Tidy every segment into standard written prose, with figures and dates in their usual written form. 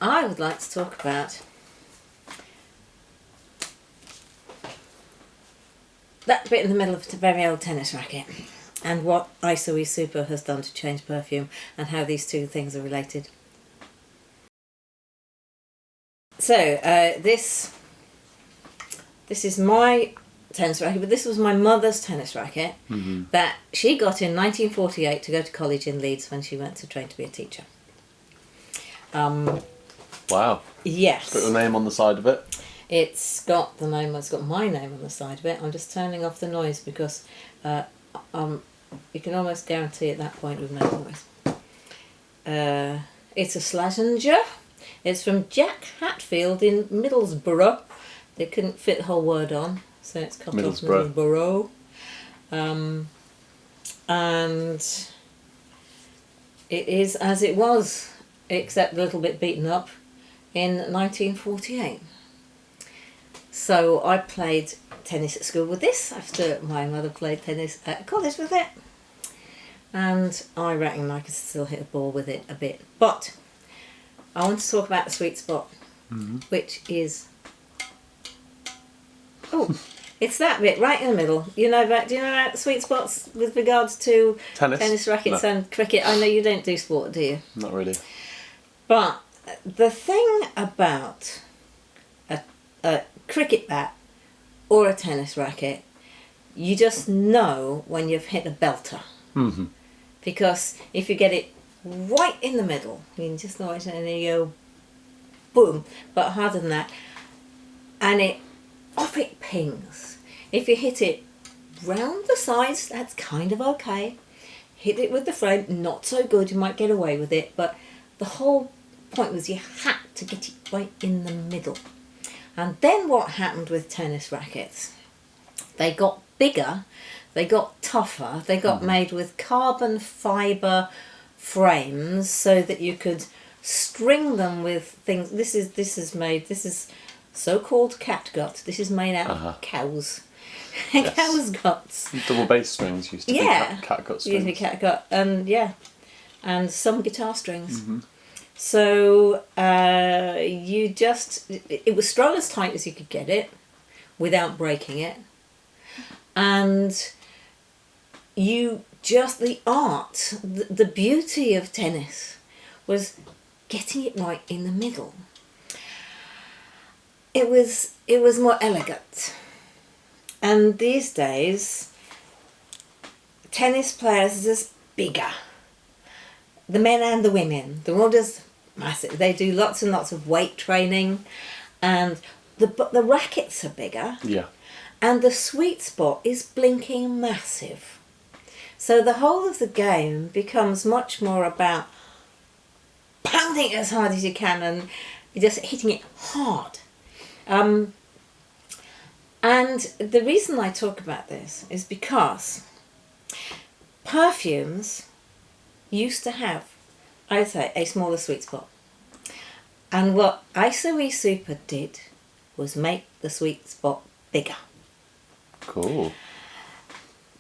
I would like to talk about that bit in the middle of a very old tennis racket and what ISOE Super has done to change perfume and how these two things are related. So this is my tennis racket, but this was my mother's tennis racket that she got in 1948 to go to college in Leeds when she went to train to be a teacher. Wow. Yes. Put your name on the side of it. It's got the name. It's got my name on the side of it. I'm just turning off the noise because you can almost guarantee at that point with no noise. It's a Slazenger. It's from Jack Hatfield in Middlesbrough. They couldn't fit the whole word on, so it's cut off Middlesbrough. And it is as it was, except a little bit beaten up, in 1948. So I played tennis at school with this after my mother played tennis at college with it. And I reckon I could still hit a ball with it a bit. But I want to talk about the sweet spot, which is... Oh, it's that bit right in the middle. Do you know about the sweet spots with regards to tennis rackets and cricket? I know you don't do sport, do you? Not really. But the thing about a cricket bat or a tennis racket, you just know when you've hit a belter. Mm-hmm. Because if you get it right in the middle, you can just know it and you go boom, but harder than that, and off it pings. If you hit it round the sides, that's kind of okay. Hit it with the frame, not so good, you might get away with it, but the whole point was you had to get it right in the middle. And then what happened with tennis rackets? They got bigger, they got tougher, they got made with carbon fibre frames so that you could string them with things. This is so-called catgut. This is made out of cows. Yes. Cows' guts. Double bass strings used to be catgut strings. Used to be catgut, and some guitar strings. So it was strung as tight as you could get it without breaking it. And the art, the beauty of tennis was getting it right in the middle. It was more elegant. And these days, tennis players are just bigger. The men and the women, they're all just massive. They do lots and lots of weight training, and the rackets are bigger. Yeah. And the sweet spot is blinking massive. So the whole of the game becomes much more about pounding it as hard as you can and just hitting it hard. And the reason I talk about this is because perfumes used to have, I would say, a smaller sweet spot. And what ISOE Super did was make the sweet spot bigger. Cool.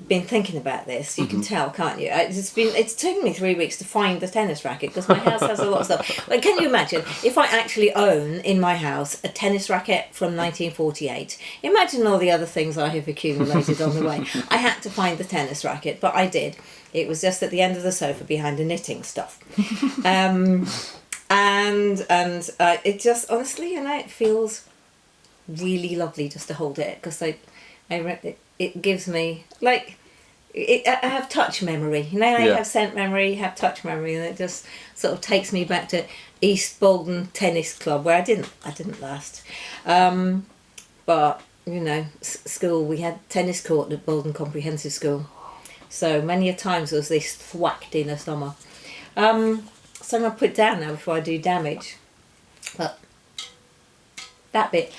Been thinking about this, you can tell, can't you? It's taken me 3 weeks to find the tennis racket because my house has a lot of stuff. Like, can you imagine if I actually own in my house a tennis racket from 1948? Imagine all the other things I have accumulated on the way. I had to find the tennis racket, but I did. It was just at the end of the sofa behind the knitting stuff. And it just, honestly, it feels really lovely just to hold it because it gives me, like, I have touch memory. I have scent memory, have touch memory, and it just sort of takes me back to East Bolton Tennis Club, where I didn't last. But, school, we had tennis court at Bolton Comprehensive School. So many a times was this thwacked in the summer. So I'm going to put it down now before I do damage. But that bit.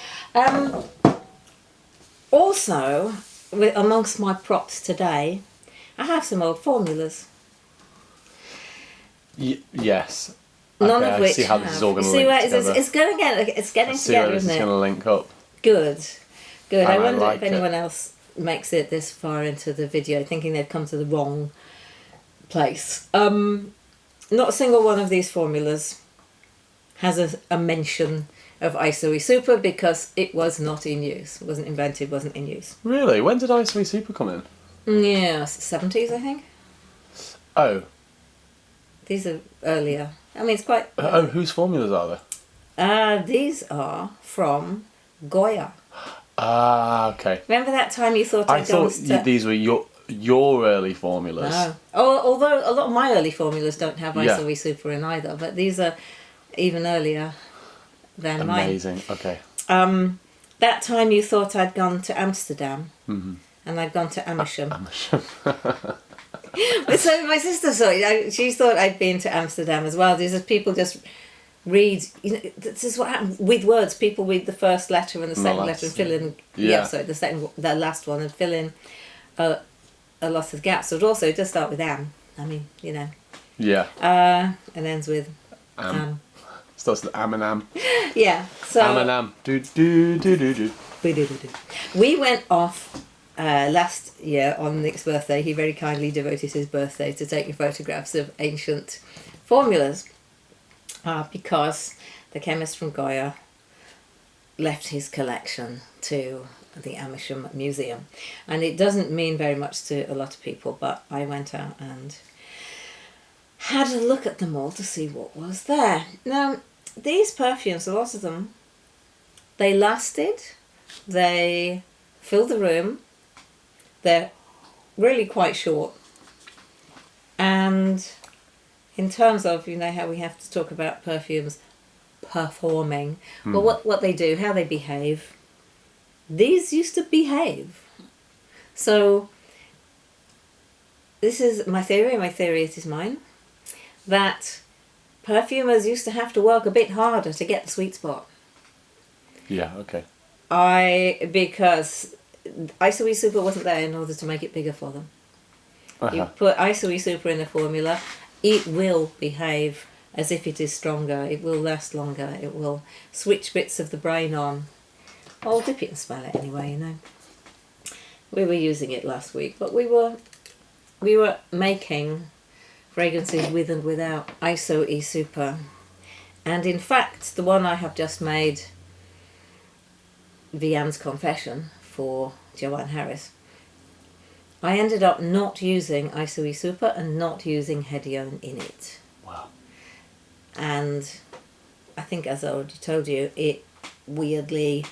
Also, amongst my props today, I have some old formulas. Yes. None of which I see how this is all going to see link where together. it's going to get. It's getting See together, where this isn't is it? going to link up. Good. And I wonder like if anyone else makes it this far into the video thinking they've come to the wrong place. Not a single one of these formulas has a mention of Isoe Super because it was not in use. It wasn't invented, wasn't in use. Really? When did Isoe Super come in? Yeah, 70s, I think. Oh. These are earlier. I mean, it's quite... Oh, whose formulas are there? These are from Goya. Ah, okay. Remember that time you thought I I'd gone thought these were your early formulas. No. Oh, although a lot of my early formulas don't have Yeah. Isoe Super in either, but these are even earlier than Amazing. Okay. mine. That time you thought I'd gone to Amsterdam, and I'd gone to Amersham. Amersham. So my sister saw it. She thought I'd been to Amsterdam as well. These are people just read. You know, this is what happens with words. People read the first letter and the second letter and fill in. Yeah. Sorry, the last one and fill in a lot of gaps. So it also does start with am. I mean, you know. Yeah. And ends with am. Starts with am and am. Yeah. So Am and am. Do do do do do. we went off last year on Nick's birthday. He very kindly devoted his birthday to taking photographs of ancient formulas because the chemist from Goya left his collection to the Amersham Museum. And it doesn't mean very much to a lot of people, but I went out and had a look at them all to see what was there. Now, these perfumes, a lot of them, they lasted, they filled the room, they're really quite short. And in terms of, you know, how we have to talk about perfumes performing, well, what they do, how they behave, these used to behave. So this is my theory, it is mine, that perfumers used to have to work a bit harder to get the sweet spot. Yeah, okay. Because Isoe Super wasn't there in order to make it bigger for them. You put Isoe Super in a formula, it will behave as if it is stronger, it will last longer, it will switch bits of the brain on. I'll dip it and smell it anyway, you know. We were using it last week, but we were making fragrances with and without Isoe Super. And in fact, the one I have just made, Vianne's Confession, for Joanne Harris, I ended up not using Isoe Super and not using Hedione in it. Wow. And I think, as I already told you, it weirdly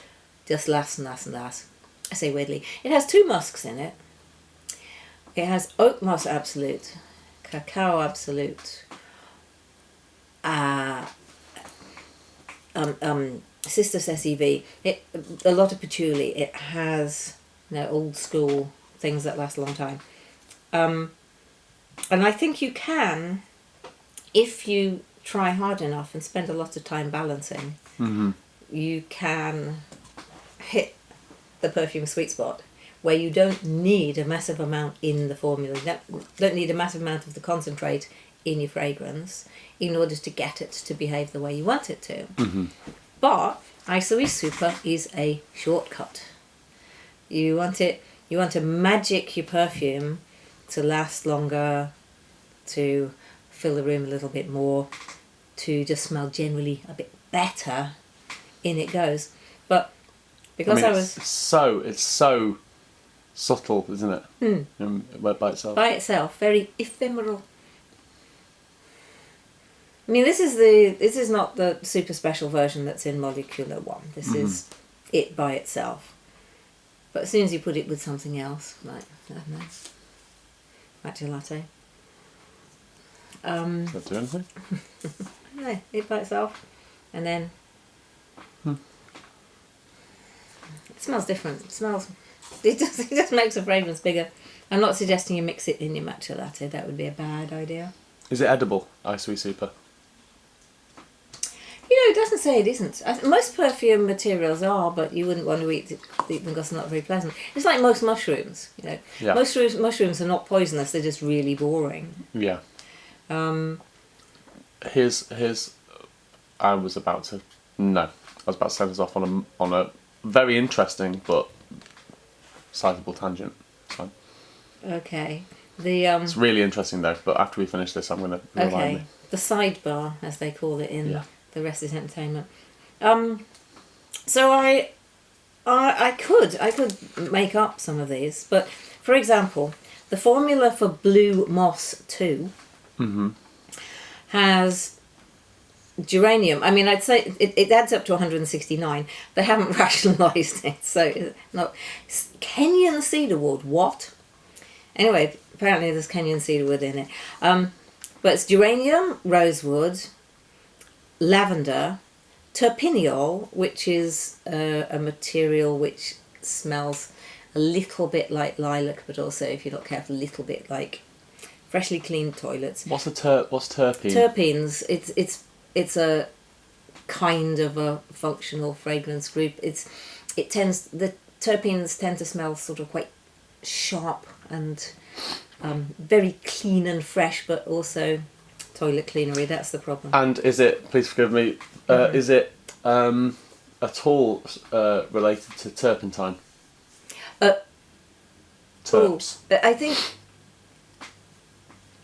just lasts and lasts and lasts. I say weirdly. It has 2 musks in it. It has Oak Moss Absolute, Cacao Absolute, Cistus SEV, a lot of patchouli. It has, you know, old school things that last a long time. And I think you can, if you try hard enough and spend a lot of time balancing, you can hit the perfume sweet spot where you don't need a massive amount in the formula. You don't need a massive amount of the concentrate in your fragrance in order to get it to behave the way you want it to. But Isoe Super is a shortcut. You want to magic your perfume to last longer, to fill the room a little bit more, to just smell generally a bit better. In it goes. But because it's so subtle, isn't it? By itself. By itself, very ephemeral. I mean, this is not the super special version that's in Molecular 1. This is it by itself. But as soon as you put it with something else, like, I don't know, matcha latte. Does that do anything? No, it by itself. And then it smells different. It just makes the fragrance bigger. I'm not suggesting you mix it in your matcha latte. That would be a bad idea. Is it edible, Isoe Super? You know, it doesn't say it isn't. Most perfume materials are, but you wouldn't want to eat them because it's not very pleasant. It's like most mushrooms, you know. Yeah. Most mushrooms are not poisonous, they're just really boring. Yeah. Here's I was about to send us off on a very interesting but sizable tangent. So Okay. it's really interesting though, but after we finish this I'm gonna remind me. The sidebar, as they call it in The rest is entertainment. So I could make up some of these, but for example, the formula for Blue Moss 2 has geranium. I mean, I'd say it adds up to 169. They haven't rationalised it, so it's not Kenyan cedarwood. What? Anyway, apparently there's Kenyan cedarwood in it. But it's geranium, rosewood, lavender, terpineol, which is a material which smells a little bit like lilac, but also, if you're not careful, a little bit like freshly cleaned toilets. What's terpene? Terpenes. It's a kind of a functional fragrance group. The terpenes tend to smell sort of quite sharp and very clean and fresh, but also toilet cleanery. That's the problem. And is it? Please forgive me. Is it at all related to turpentine? Terps. I think.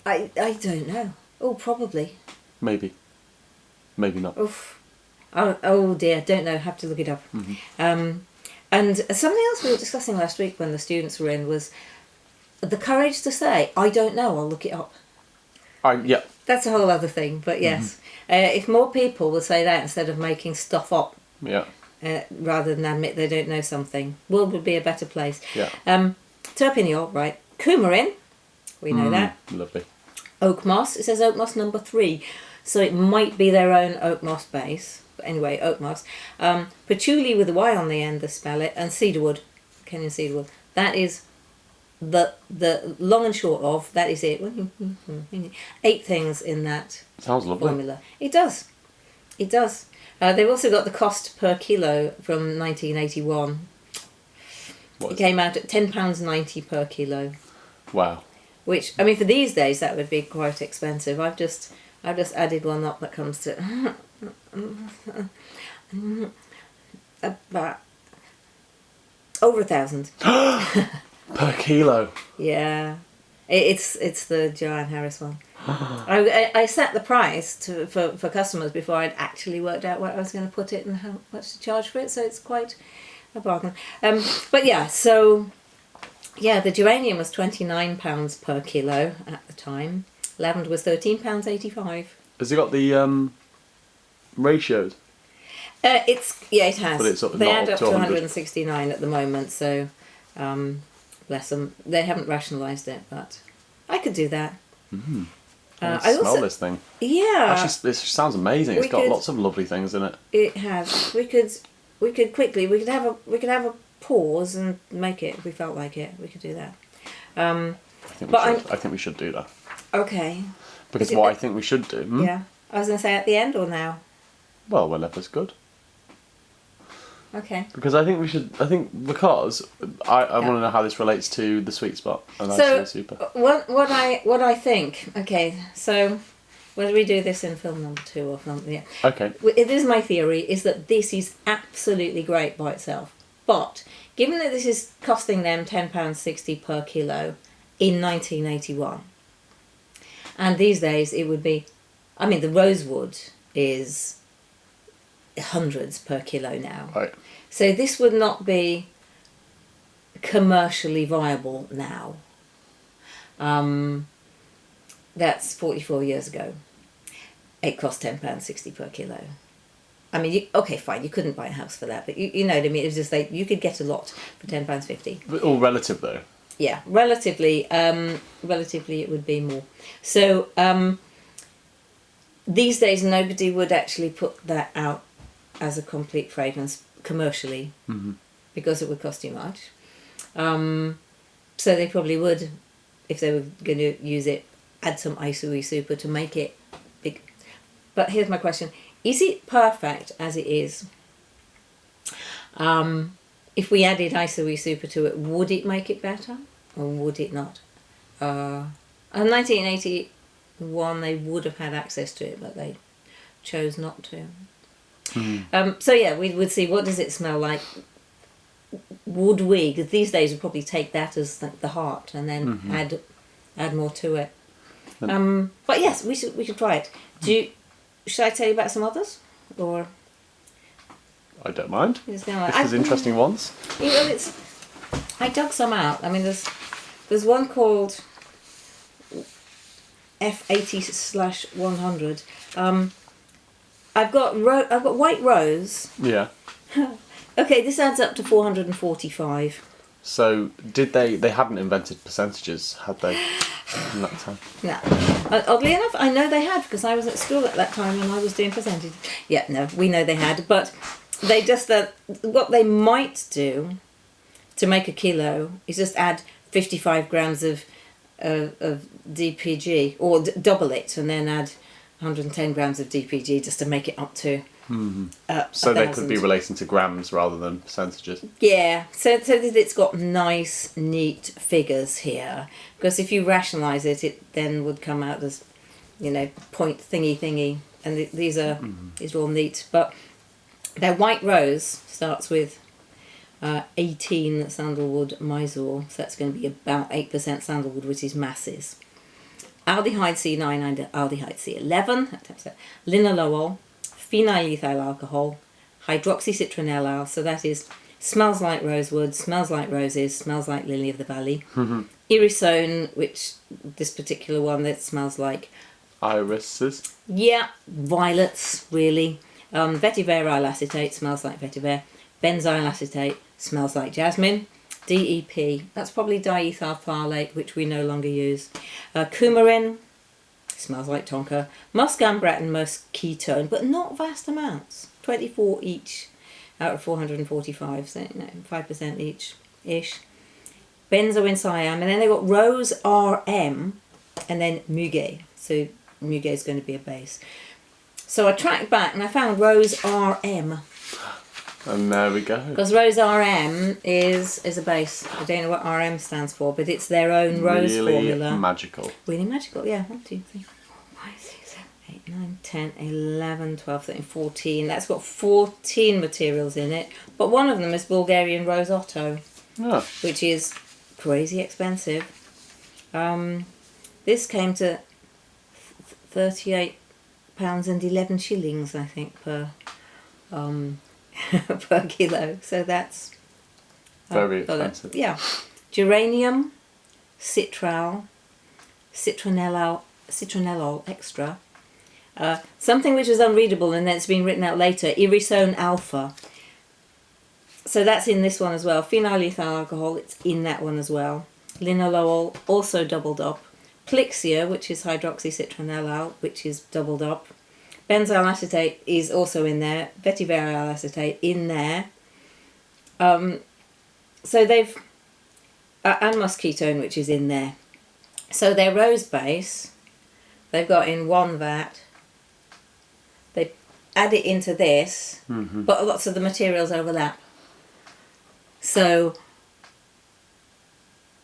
I don't know. Oh, probably. Maybe not. Oof. Oh dear, don't know. Have to look it up. And something else we were discussing last week when the students were in was the courage to say, "I don't know. I'll look it up." Yeah. That's a whole other thing. But yes, if more people would say that instead of making stuff up, Yeah. rather than admit they don't know something, world would be a better place. Yeah. Terpineol, right? Coumarin, we know that. Lovely. Oak moss. It says oak moss number 3, so it might be their own oak moss base. But anyway, oak moss. Patchouli with a Y on the end, they spell it, and cedarwood, Kenyan cedarwood. That is the long and short of, that is it. 8 things in that Sounds lovely. formula. It does. They've also got the cost per kilo from 1981. It came out at £10.90 per kilo. Wow. Which, I mean, for these days that would be quite expensive. I've just added one up that comes to about over 1,000 per kilo. Yeah, it's the Joanne Harris one. I set the price for customers before I'd actually worked out where I was going to put it and how much to charge for it, so it's quite a bargain. But yeah, so yeah, the geranium was £29 per kilo at the time. Lavender was £13.85. Has it got the ratios? It has. But it's They not add up up to to 100. 169 at the moment, so bless them. They haven't rationalised it, but I could do that. I smell this thing. Yeah. Actually, this sounds amazing. It's got lots of lovely things in it. It has. We could quickly. We could have a pause and make it if we felt like it. We could do that. I think we should do that. Okay. Because what I think we should do. Yeah. I was going to say at the end or now. Well, whenever's good. Okay. Because I think we should. Because I want to know how this relates to the sweet spot. And So super. what I think. Okay. So whether we do this in film number 2 or film, yeah. Okay. It is my theory is that this is absolutely great by itself, but given that this is costing them £10.60 per kilo in 1981, and these days it would be, I mean, the rosewood is hundreds per kilo now. Right. So this would not be commercially viable now. That's 44 years ago. It cost £10.60 per kilo. I mean, okay, fine, you couldn't buy a house for that, but you know what I mean. It was just like you could get a lot for £10.50. All relative though. Yeah, relatively it would be more. So these days nobody would actually put that out as a complete fragrance commercially because it would cost too much. So they probably would, if they were going to use it, add some Isui Super to make it big. But here's my question. Is it perfect as it is? If we added Isui Super to it, would it make it better or would it not? In 1981 they would have had access to it, but they chose not to. So yeah, we would see what does it smell like. Would we? Because these days we'd probably take that as the heart and then add more to it. But yes, we should try it. Should I tell you about some others? or I don't mind. you just If go like, there's interesting ones. well, I dug some out. I mean, there's one called F80/100. I've got white rose. Yeah. Okay, this adds up to 445. So did they hadn't invented percentages, had they, in that time? No. Oddly enough, I know they had, because I was at school at that time and I was doing percentages. Yeah, no, we know they had, but they just what they might do to make a kilo is just add 55 grams of DPG, or double it, and then add 110 grams of DPG just to make it up to. So they could be relating to grams rather than percentages. Yeah, so that it's got nice, neat figures here. Because if you rationalise it, it then would come out as, point thingy, and these are all neat. But their white rose starts with 18 sandalwood Mysore, so that's going to be about 8% sandalwood, which is masses. Aldehyde C9 and aldehyde C11, linalool, phenyl ethyl alcohol, hydroxycitronellyl, so that is smells like rosewood, smells like roses, smells like lily of the valley. Irisone, which this particular one that smells like irises. Yeah, violets really. Vetiver acetate smells like vetiver. Benzyl acetate smells like jasmine. DEP, that's probably diethyl phthalate, which we no longer use. Coumarin, smells like tonka. Musk ambrat and musk ketone, but not vast amounts. 24 each out of 445, so 5% each ish. Benzoin Siam, and then they've got Rose RM and then Muguet. So Muguet is going to be a base. So I tracked back and I found Rose RM. And there we go. Because Rose RM is a base. I don't know what RM stands for, but it's their own rose formula. Really magical. Really magical, yeah. 1, 2, 3, 4, 5, 6, 7, 8, 9, 10, 11, 12, 13, 14. That's got 14 materials in it. But one of them is Bulgarian Rose Otto, which is crazy expensive. This came to £38 and 11 shillings, I think, per per kilo. So that's very expensive. Yeah. Geranium, citral, citronellol extra. Something which was unreadable and then it's been written out later, Irisone alpha. So that's in this one as well. Phenyl ethyl alcohol, it's in that one as well. Linalool, also doubled up. Plixia, which is hydroxycitronellyl, which is doubled up. Benzyl acetate is also in there. Vetiver acetate in there. So they've... and musk ketone, which is in there. So their rose base, they've got in one vat. They add it into this, but lots of the materials overlap. So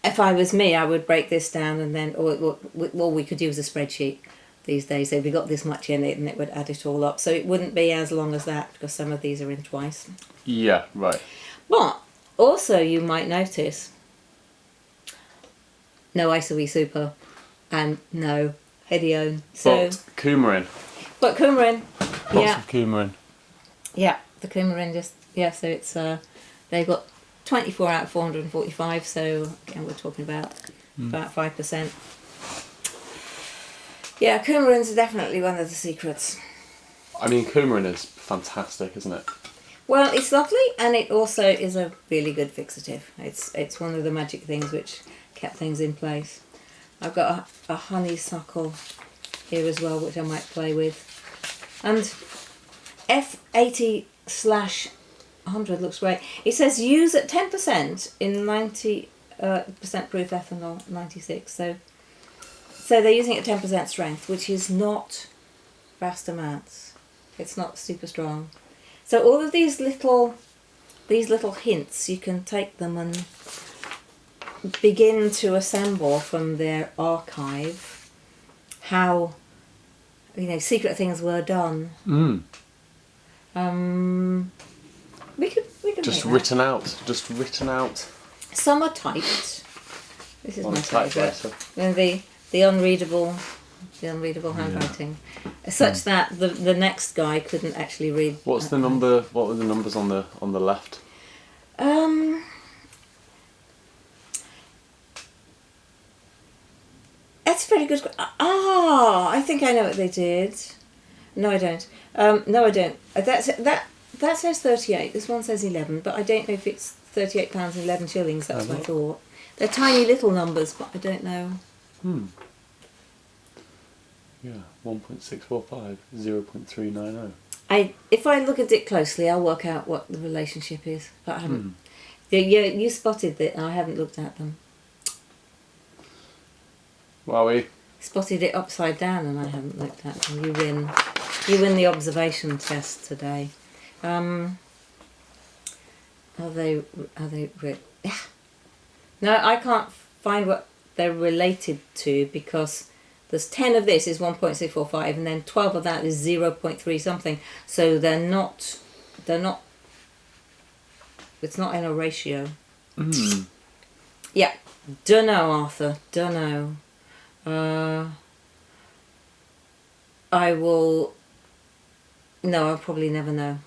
if I was me, I would break this down and then, or we could use a spreadsheet these days. So we got this much in it and it would add it all up. So it wouldn't be as long as that because some of these are in twice. Yeah, right. But also you might notice no Isoe Super and no Hedione. So, coumarin. but coumarin, Lots of coumarin. Yeah, the coumarin just, so it's, they've got 24 out of 445, so again we're talking about 5%. Yeah, coumarin's definitely one of the secrets. I mean, coumarin is fantastic, isn't it? Well, it's lovely, and it also is a really good fixative. It's one of the magic things which kept things in place. I've got a honeysuckle here as well, which I might play with. And F80/100 looks great. It says use at 10% in 90% proof ethanol 96. So they're using it at 10% strength, which is not vast amounts. It's not super strong. So all of these little hints, you can take them and begin to assemble from their archive how secret things were done. We could Just make written out. Some are typed. This is On my a typewriter. favourite. Then the unreadable the unreadable handwriting, such that the next guy couldn't actually read. What's the number? What were the numbers on the left? That's a very good. I think I know what they did. No, I don't. No, I don't. That says 38. This one says 11, but I don't know if it's £38 and 11 shillings. That's what I thought. They're tiny little numbers, but I don't know. Yeah, 1.645, 0.390. If I look at it closely, I'll work out what the relationship is. But I haven't. You spotted it, and I haven't looked at them. Wowie. Spotted it upside down, and I haven't looked at them. You win. You win the observation test today. Are they? Yeah. No, I can't find what they're related to because there's 10 of this is 1.645, and then 12 of that is 0.3 something. So they're not. It's not in a ratio. Yeah. Dunno, Arthur. Dunno. I will. No, I'll probably never know.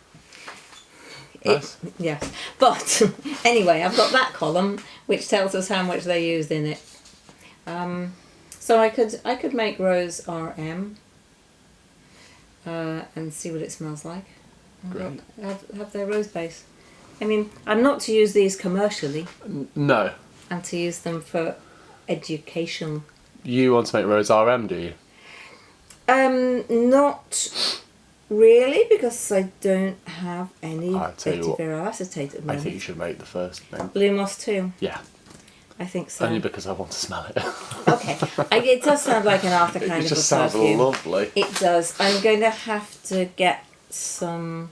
Nice. Yes, but anyway, I've got that column which tells us how much they used in it. So I could make Rose RM and see what it smells like. Great. Have their rose base. I mean, I'm not to use these commercially. No. And to use them for education. You want to make Rose RM, do you? Not really, because I don't have any vetiver acetate at the moment. I think you should make the first thing. Blue Moss too. Yeah. I think so. Only because I want to smell it. Okay. It does sound like an Arthur kind of a perfume. It just sounds lovely. It does. I'm going to have to get some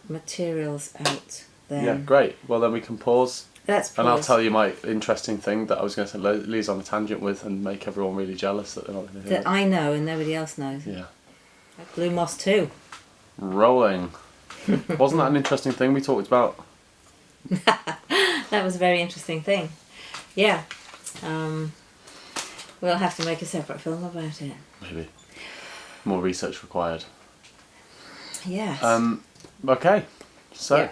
materials out then. Yeah, great. Well, then we can pause. Let's pause. And I'll tell you my interesting thing that I was going to say Lee's on a tangent with and make everyone really jealous that they're not going to hear that I know and nobody else knows. Yeah. Like Blue Moss too. Rolling. Wasn't that an interesting thing we talked about? That was a very interesting thing. Yeah. We'll have to make a separate film about it. Maybe. More research required. Yes. Okay. So.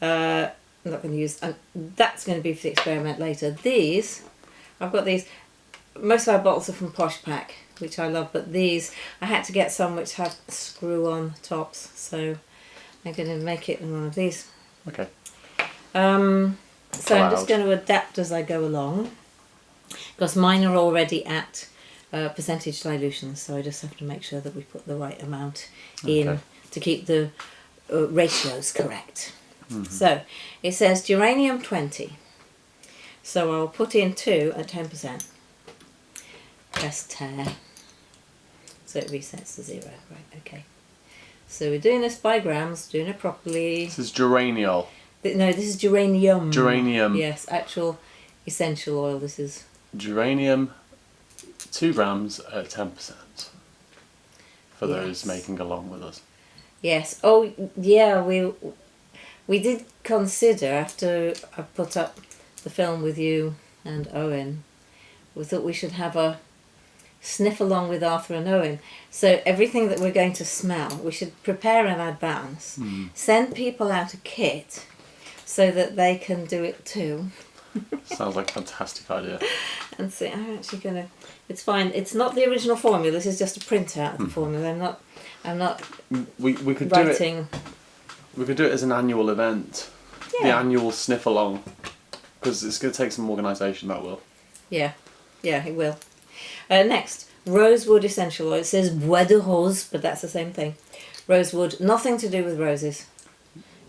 Yeah. I'm not going to use... that's going to be for the experiment later. These... I've got these... Most of our bottles are from Posh Pack, which I love, but these... I had to get some which have screw-on tops, so I'm going to make it in one of these. Okay. So I'm just going to adapt as I go along, because mine are already at percentage dilution, so I just have to make sure that we put the right amount in to keep the ratios correct. So it says geranium 20, so I'll put in 2 at 10%. Press tear, so it resets to 0. Right, okay. So we're doing this by grams, doing it properly. This is geraniol. No, this is geranium. Geranium. Yes, actual essential oil. This is geranium, 2 grams at 10%. For those making along with us. Yes. Oh, yeah. We did consider after I put up the film with you and Owen. We thought we should have a sniff along with Arthur and Owen. So everything that we're going to smell, we should prepare in advance. Send people out a kit. So that they can do it too. Sounds like a fantastic idea. And see, I'm actually gonna. It's fine. It's not the original formula. This is just a printout of the formula. I'm not. We could writing. do it. We could do it as an annual event. Yeah. The annual sniff along, because it's going to take some organisation. That will. Yeah, it will. Next, rosewood essential oil. It says bois de rose, but that's the same thing. Rosewood, nothing to do with roses.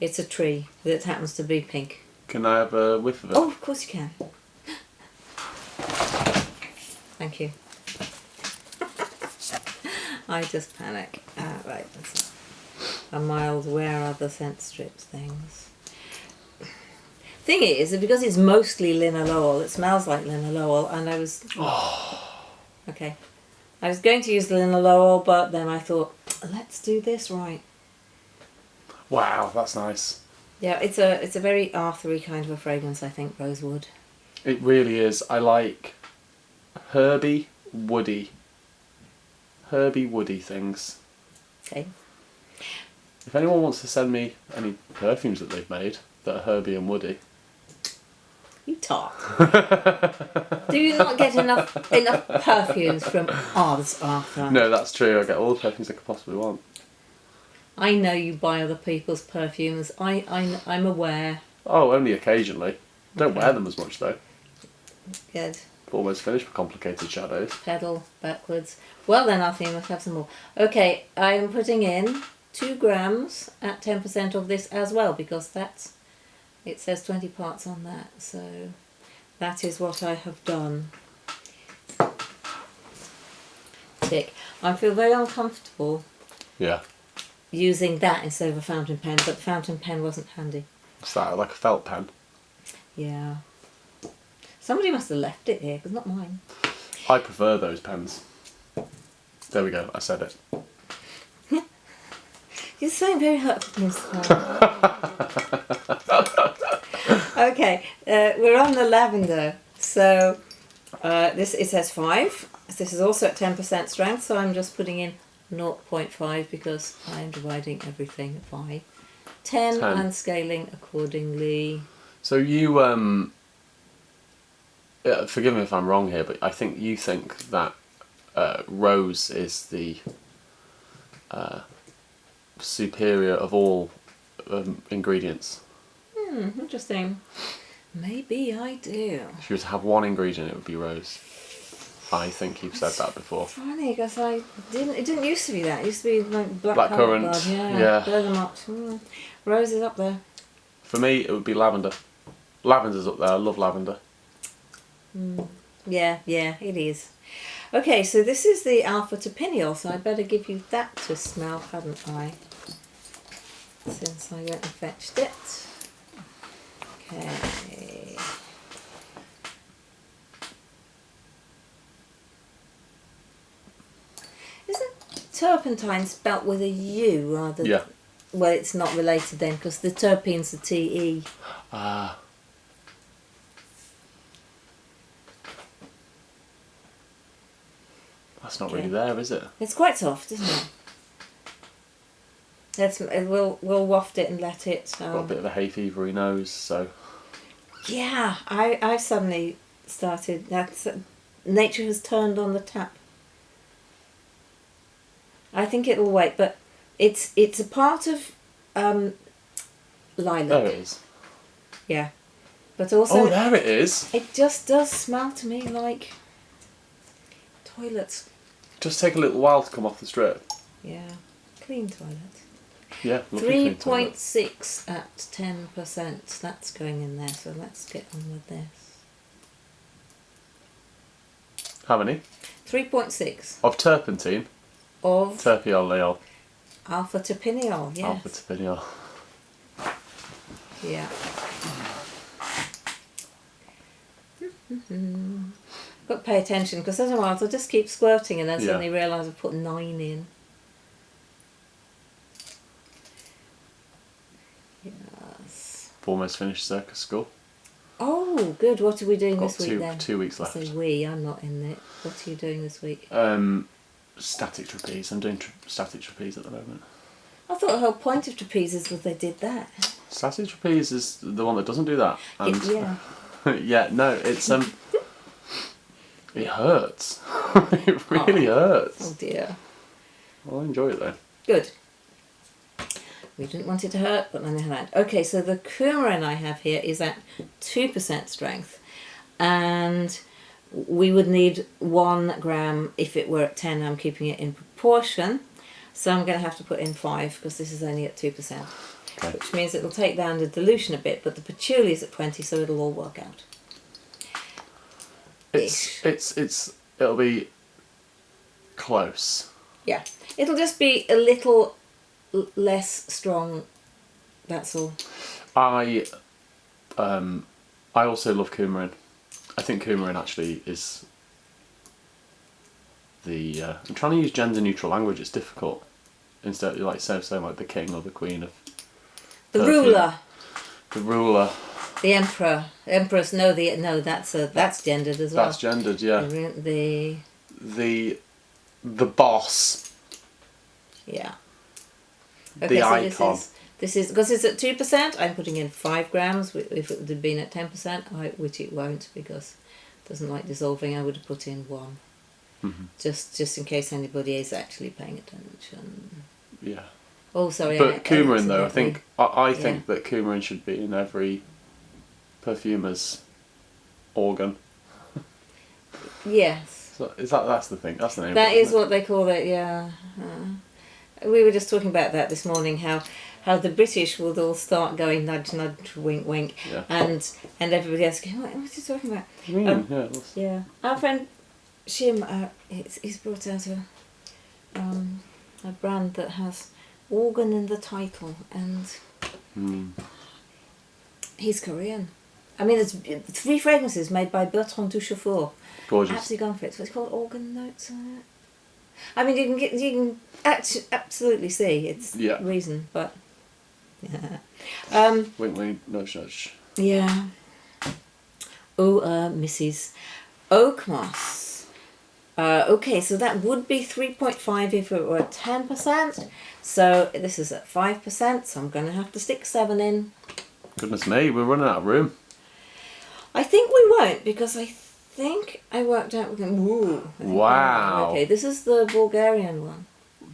It's a tree that happens to be pink. Can I have a whiff of it? Oh, of course you can. Thank you. I just panic. Right, that's a mild where are the scent strips things. Thing is, because it's mostly linalool, it smells like linalool, and I was... Okay. I was going to use linalool, but then I thought, let's do this right. Wow, that's nice. Yeah, it's a very Arthur-y kind of a fragrance, I think, rosewood. It really is. I like herby, woody, herby, woody things. Okay. If anyone wants to send me any perfumes that they've made that are herby and woody. You talk. Do you not get enough perfumes from Oz, Arthur? No, that's true. I get all the perfumes I could possibly want. I know you buy other people's perfumes. I'm aware. Oh, only occasionally. Don't wear them as much though. Good. Almost finished for complicated shadows. Pedal backwards. Well then, Arthur, you must have some more. Okay, I'm putting in 2 grams at 10% of this as well, because it says 20 parts on that. So that is what I have done. Tick. I feel very uncomfortable. Yeah. Using that instead of a fountain pen, but the fountain pen wasn't handy. Is that like a felt pen? Yeah. Somebody must have left it here, because not mine. I prefer those pens. There we go, I said it. You're saying very hurtful things. Okay, we're on the lavender. So it says 5. This is also at 10% strength, so I'm just putting in 0.5 because I'm dividing everything by 10 and scaling accordingly. So you, forgive me if I'm wrong here, but I think you think that rose is the superior of all ingredients. Interesting. Maybe I do. If you were to have one ingredient, it would be rose. I think you've said that before. Funny, because it didn't used to be that. It used to be like blackcurrant. Bud. Yeah. Bergamot. Rose is up there. For me, it would be lavender. Lavender's up there. I love lavender. Yeah, it is. Okay, so this is the Alpha to Pineal, so I better give you that to smell, hadn't I? Since I went and fetched it. Okay. Isn't turpentine spelt with a U rather than... Yeah. Well, it's not related then, because the terpenes are TE. Ah. That's not really there, is it? It's quite soft, isn't it? We'll waft it and let it... Got a bit of a hay fevery nose, so... Yeah, I suddenly started... nature has turned on the tap. I think it'll wait, but it's a part of lilac. There it is. Yeah. But also... Oh, there it is! It just does smell to me like toilets. Just take a little while to come off the strip. Yeah. Clean toilet. Yeah, lovely clean toilet. 3.6 at 10%. That's going in there, so let's get on with this. How many? 3.6. Of turpentine? Of... Terpiol. Alpha to Pineal, yes. Alpha to Pineal. Yeah. But pay attention, because otherwise I'll just keep squirting and then suddenly realise I've put 9 in. Yes. Almost finished Circus School. Oh, good. What are we doing this week then? 2 weeks left. I say we, I'm not in it. What are you doing this week? Static trapeze. I'm doing static trapeze at the moment. I thought the whole point of trapeze is that they did that. Static trapeze is the one that doesn't do that. And Yeah. yeah, no, it's it hurts. It really hurts. Oh dear. Well, I enjoy it though. Good. We didn't want it to hurt, but none of that. Okay, so the coumarin I have here is at 2% strength, and we would need 1 gram if it were at 10. I'm keeping it in proportion, so I'm going to have to put in 5 because this is only at 2%, Okay. which means it'll take down the dilution a bit, but the patchouli is at 20, so it'll all work out. It'll be close. Yeah, it'll just be a little less strong. That's all. I also love coumarin. I think coumarin actually is the. I'm trying to use gender neutral language. It's difficult. Instead, like saying like the king or the queen of. The perfume. ruler. The ruler. The emperor. Empress. No, that's gendered as well. That's gendered. Yeah. The the boss, Yeah. the so icon. This is because it's at 2%. I'm putting in 5 grams. If it had been at 10%, which it won't because it doesn't like dissolving, I would have put in 1. Mm-hmm. Just in case anybody is actually paying attention. Yeah. Oh, sorry. But coumarin, though, I think I Yeah. think that coumarin should be in every perfumer's organ. Yes. So that's the thing? That's the name. That of it, is isn't it? what they call it. Yeah. We were just talking about that this morning. How the British would all start going nudge nudge wink wink, Yeah. and everybody else going, what's he talking about? Yeah. Yeah, our friend Shim, he's brought out a brand that has organ in the title, and he's Korean. I mean, there's 3 fragrances made by Bertrand Duchaufour. Gorgeous. Absolutely gone for it. So it's called Organ Notes. I mean, you can absolutely see it's reason, but Wink, wink, nudge, nudge. yeah. Oh, Mrs. Oakmoss. Okay, so that would be 3.5 if it were at 10%. So this is at 5%, so I'm going to have to stick 7 in. Goodness me, we're running out of room. I think we won't, because I think I worked out... Wow. Okay, this is the Bulgarian one.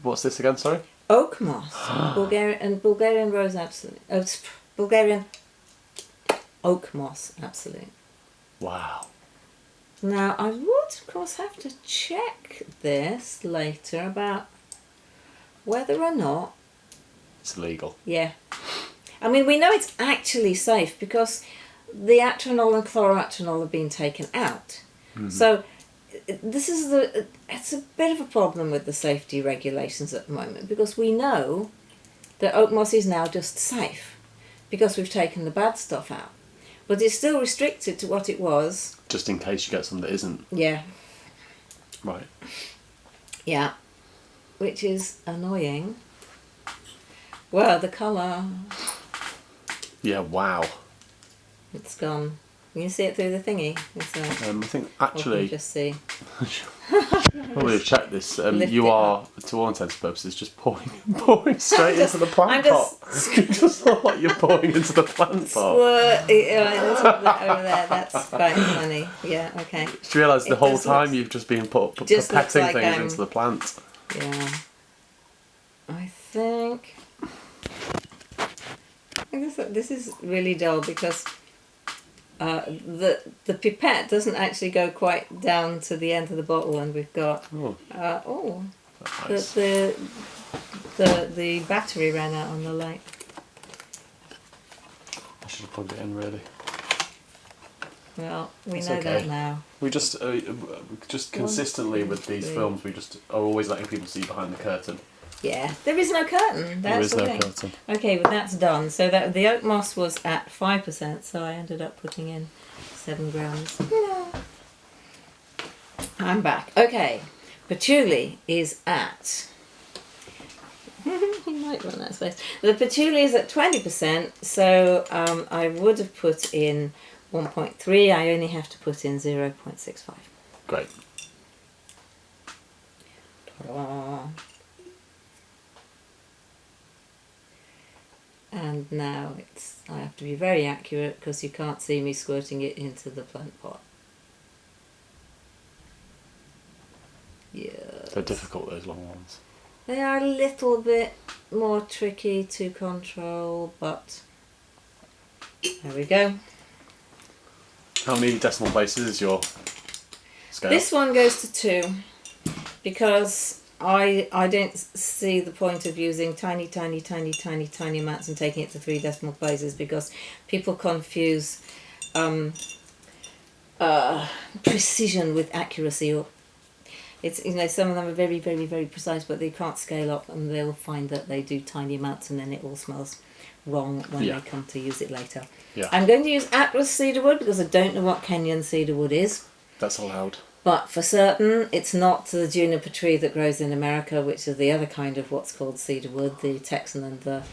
What's this again, sorry? Oak moss. Bulgarian rose absolute. Bulgarian oak moss absolute. Wow. Now, I would, of course, have to check this later about whether or not... It's illegal. Yeah. I mean, we know it's actually safe because the atronol and chloroatronol have been taken out. Mm-hmm. So this is it's a bit of a problem with the safety regulations at the moment because we know that oak moss is now just safe because we've taken the bad stuff out. But it's still restricted to what it was. Just in case you get some that isn't. Yeah. Right. Yeah. Which is annoying. Well, the colour... Yeah, wow. It's gone. You can see it through the thingy. I think Or actually... can you just see? Probably have checked this. You are, to all intents and purposes, just pouring straight into the plant pot. It just look like you're pouring into the plant pot. Let's put that over there. That's quite funny. Yeah, okay. Just realise the whole time you've just been putting like things into the plant. Yeah. I think this is really dull because the pipette doesn't actually go quite down to the end of the bottle, and we've got Nice. the battery ran out on the light. I should have plugged it in really. Well, we It's know okay. that now. We just consistently with these films, we just are always letting people see behind the curtain. Yeah, there is no curtain. There is That's the no thing. curtain. Okay, but that's done. So that the oak moss was at 5%, so I ended up putting in 7 grams. No. I'm back. Okay, patchouli is at... you might run that space. The patchouli is at 20%, so I would have put in 1.3. I only have to put in 0.65. Great. Ta-da. And now I have to be very accurate because you can't see me squirting it into the plant pot. Yeah. They're difficult, those long ones. They are a little bit more tricky to control, but there we go. How many decimal places is your scale? This one goes to 2 because I don't see the point of using tiny amounts and taking it to 3 decimal places because people confuse precision with accuracy. Or it's some of them are very precise, but they can't scale up, and they'll find that they do tiny amounts and then it all smells wrong when they come to use it later. Yeah. I'm going to use Atlas cedarwood because I don't know what Kenyan cedarwood is. That's allowed. But for certain, it's not the juniper tree that grows in America, which is the other kind of what's called cedarwood, the Texan and the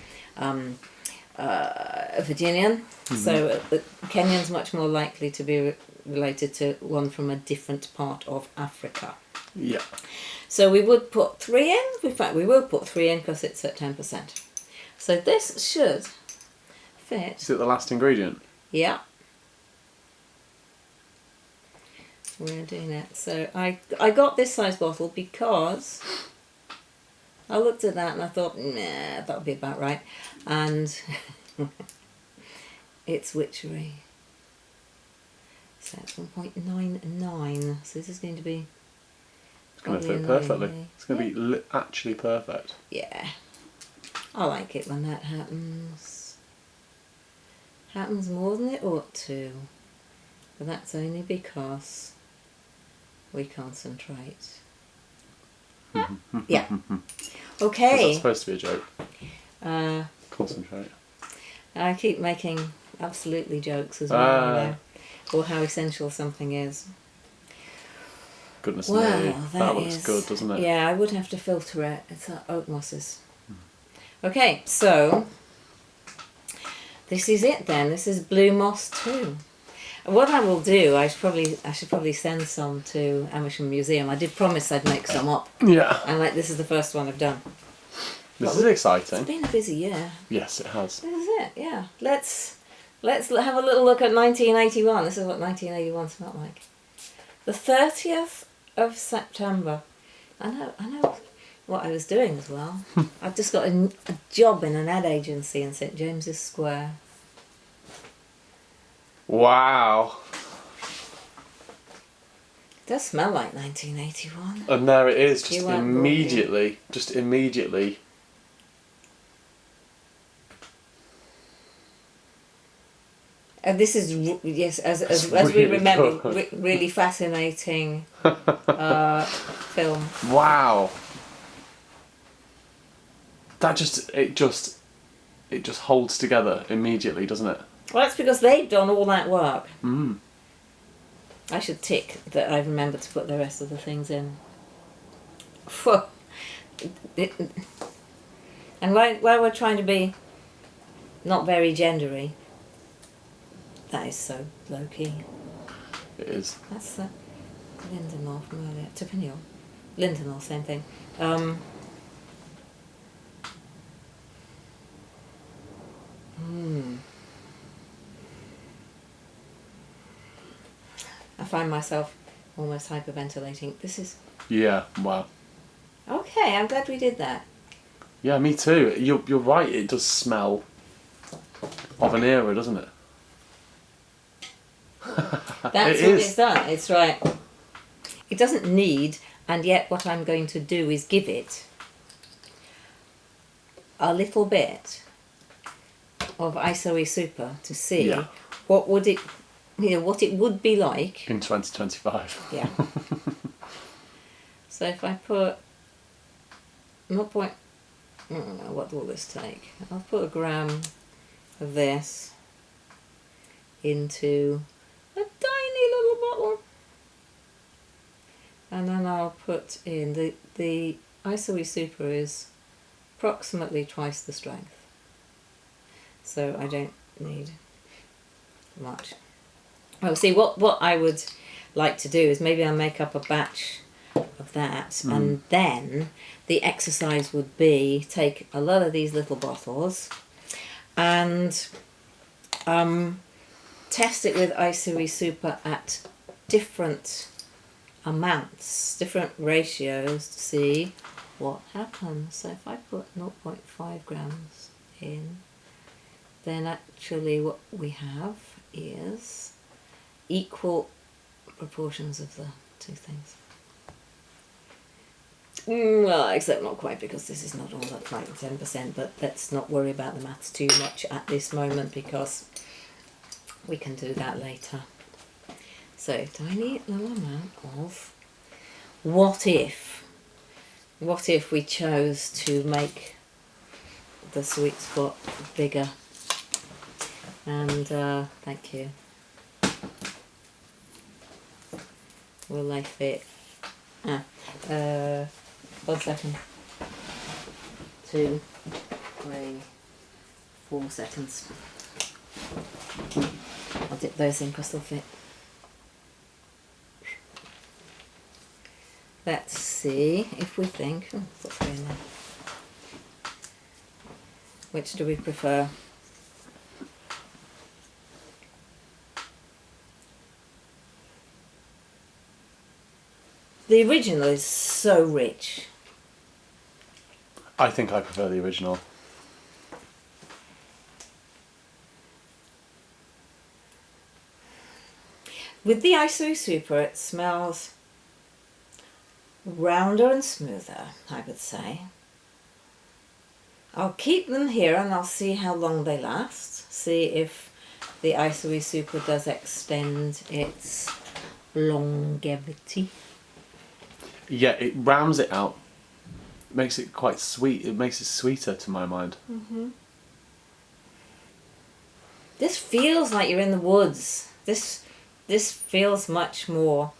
Virginian. Mm-hmm. So Kenyan's much more likely to be related to one from a different part of Africa. Yeah. So we would put 3 in. In fact, we will put 3 in because it's at 10%. So this should fit. Is it the last ingredient? Yeah. We're doing it. So I got this size bottle because I looked at that and I thought, nah, that would be about right. And it's witchery. So it's 1.99. So this is going to be... It's going to fit perfectly. It's going to be actually perfect. Yeah. I like it when that happens. Happens more than it ought to. But that's only because we concentrate. Yeah. Okay. Was that supposed to be a joke? Uh, Concentrate. I keep making absolutely jokes as well, you know, or how essential something is. Goodness Wow, me, that looks is good, doesn't it? Yeah, I would have to filter it. It's oak mosses. Okay, so this is it then. This is blue moss too. What I will do, I should probably send some to Amersham Museum. I did promise I'd make some up. Yeah. And like this is the first one I've done. This is exciting. It's been a busy year. Yes, it has. This is it. Yeah. Let's have a little look at 1981. This is what 1981 smelled like. The 30th of September. I know what I was doing as well. I've just got a job in an ad agency in St James's Square. Wow. It does smell like 1981. And there it is, You weren't born yet. just immediately. And this is, yes, as really we remember, good. really fascinating film. Wow. That it just holds together immediately, doesn't it? Well, that's because they've done all that work. Mm. I should tick that I remembered to put the rest of the things in. Phew. And while we're trying to be not very gendery, that is so low-key. It is. That's the Lindenau from earlier. Topiniol. Lindenau, same thing. I find myself almost hyperventilating. This is... Yeah, wow. Okay, I'm glad we did that. Yeah, me too. You're right, it does smell of an era, doesn't it? That's what it's done. It's right. It doesn't need, and yet what I'm going to do is give it a little bit of Isoe Super to see what would it, what it would be like in 2025. Yeah. So if I put, I don't know, what will this take? I'll put a gram of this into a tiny little bottle, and then I'll put in the Isoe Super is approximately twice the strength, so I don't need much. Oh, see, what I would like to do is maybe I'll make up a batch of that, and then the exercise would be take a lot of these little bottles and test it with Isoe Super at different amounts, different ratios to see what happens. So if I put 0.5 grams in, then actually what we have is equal proportions of the two things. Well, except not quite, because this is not all that like 10%, but let's not worry about the maths too much at this moment, because we can do that later. So, tiny little amount of what if we chose to make the sweet spot bigger. And thank you. Will they fit? 1 second. 2, 3, 4 seconds. I'll dip those in because they'll fit. Let's see if we think. Put three in there. Which do we prefer? The original is so rich. I think I prefer the original. With the Isoe Super, it smells rounder and smoother, I would say. I'll keep them here and I'll see how long they last. See if the Isoe Super does extend its longevity. Yeah, it rounds it out. Makes it quite sweet. It makes it sweeter to my mind. Mm-hmm. This feels like you're in the woods. This feels much more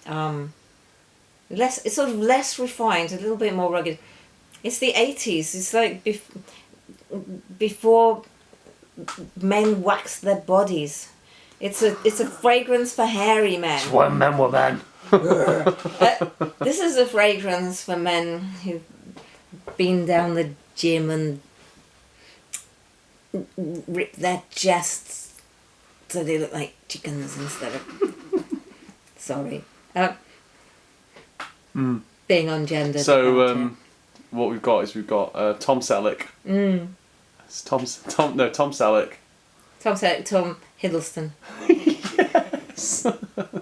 less. It's sort of less refined, a little bit more rugged. It's the 80s. It's like before men waxed their bodies. It's a fragrance for hairy men. It's when men were men. This is a fragrance for men who've been down the gym and ripped their chests so they look like chickens instead of... Sorry. Being ungendered. So, what we've got is Tom Sellick. It's Tom Sellick. Tom Sellick, Tom Hiddlestone. Yes.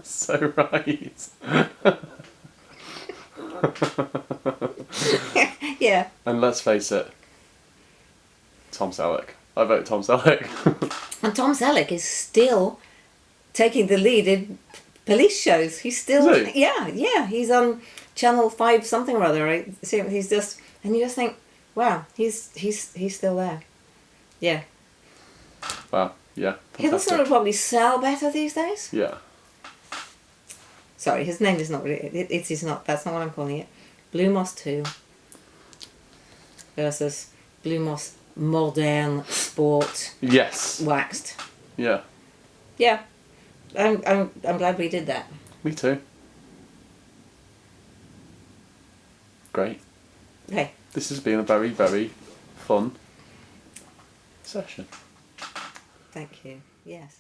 So right. Yeah. And let's face it, Tom Sellick. I vote Tom Sellick. And Tom Sellick is still taking the lead in police shows. He's still... Is he? Yeah. He's on Channel 5 something or other, right? So he's just... And you just think, wow, he's still there. Yeah. Wow. Yeah. Hiddleston will probably sell better these days. Yeah. Sorry, his name is not really... It is not... That's not what I'm calling it. Blue Moss 2 versus Blue Moss Modern Sport Yes. Waxed. Yeah. Yeah. I'm glad we did that. Me too. Great. Okay. This has been a very, very fun session. Thank you. Yes.